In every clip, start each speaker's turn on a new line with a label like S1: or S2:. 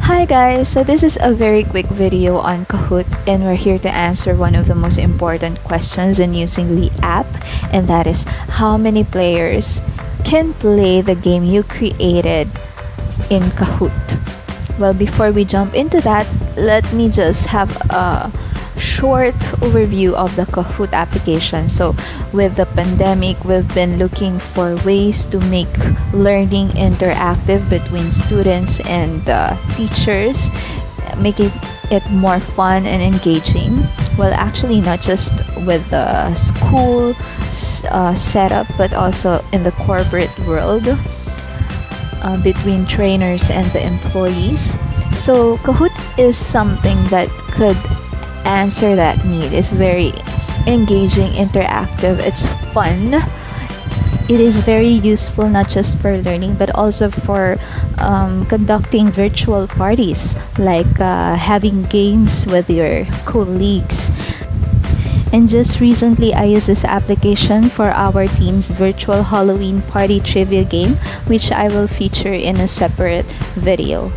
S1: Hi guys, so this is a very quick video on Kahoot and we're here to answer one of the most important questions in using the app, and that is how many players can play the game you created in Kahoot. Well, before we jump into that, let me just have a short overview of the Kahoot application. So with the pandemic, we've been looking for ways to make learning interactive between students and teachers, making it more fun and engaging. Well, actually not just with the school setup, but also in the corporate world, between trainers and the employees. So Kahoot is something that could answer that need. It's very engaging, interactive, it's fun. It is very useful not just for learning but also for conducting virtual parties, like having games with your colleagues. And just recently I used this application for our team's virtual Halloween party trivia game, which I will feature in a separate video.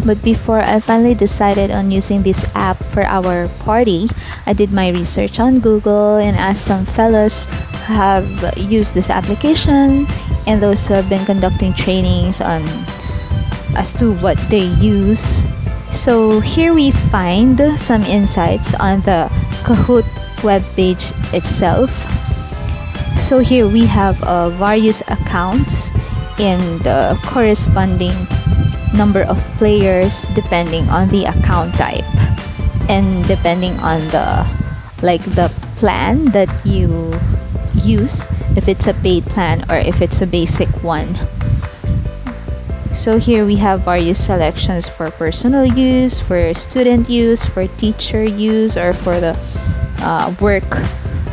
S1: But before I finally decided on using this app for our party, I did my research on Google and asked some fellows who have used this application and those who have been conducting trainings on as to what they use. So here we find some insights on the Kahoot webpage itself. So here we have various accounts and the corresponding number of players depending on the account type and depending on the plan that you use, if it's a paid plan or if it's a basic one. So here we have various selections for personal use, for student use, for teacher use, or for the work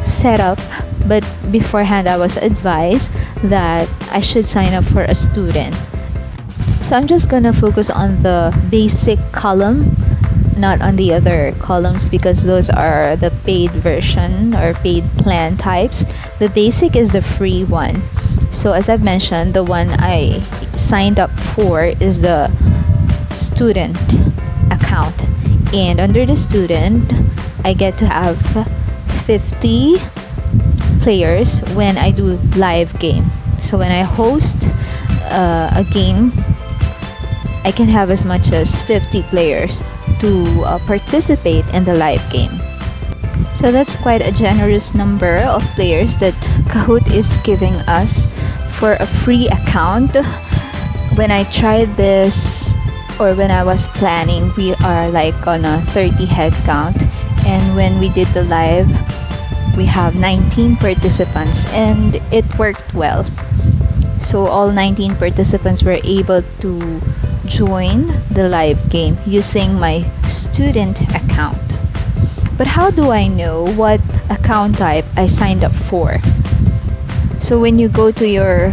S1: setup. But beforehand I was advised that I should sign up for a student. So I'm just gonna focus on the basic column, not on the other columns, because those are the paid version or paid plan types. The basic is the free one. So as I've mentioned, the one I signed up for is the student account. And under the student, I get to have 50 players when I do live game. So when I host a game, I can have as much as 50 players to participate in the live game. So that's quite a generous number of players that Kahoot is giving us for a free account. When I tried this, or when I was planning, we are like on a 30 head count, and when we did the live, we have 19 participants and it worked well. So all 19 participants were able to join the live game using my student account. But how do I know what account type I signed up for? So when you go to your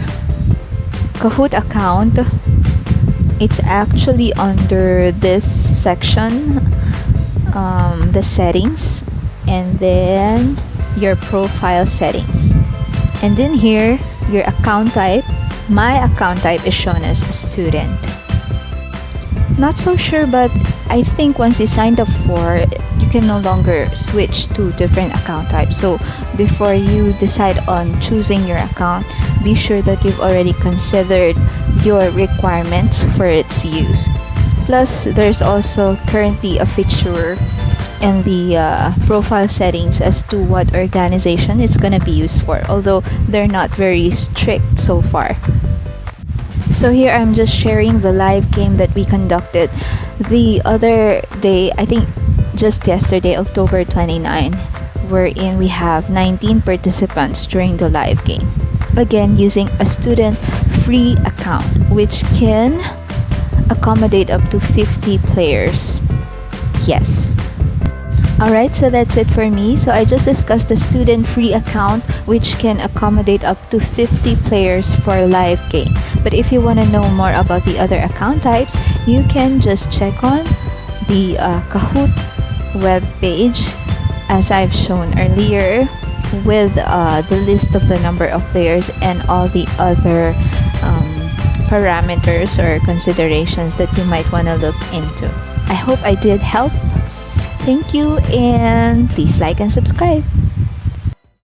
S1: Kahoot account, it's actually under this section, the settings, and then your profile settings. And then here, your account type, my account type is shown as student. Not so sure, but I think once you signed up for, you can no longer switch to different account types. So before you decide on choosing your account, be sure that you've already considered your requirements for its use. Plus, there's also currently a feature in the profile settings as to what organization it's going to be used for, although they're not very strict so far. So here I'm just sharing the live game that we conducted the other day, I think just yesterday, October 29, wherein we have 19 participants during the live game. Again, using a student free account, which can accommodate up to 50 players. Yes. Alright, so that's it for me. So I just discussed the student free account, which can accommodate up to 50 players for live game. But if you want to know more about the other account types, you can just check on the Kahoot web page, as I've shown earlier, with the list of the number of players and all the other parameters or considerations that you might want to look into. I hope I did help. Thank you, and please like and subscribe.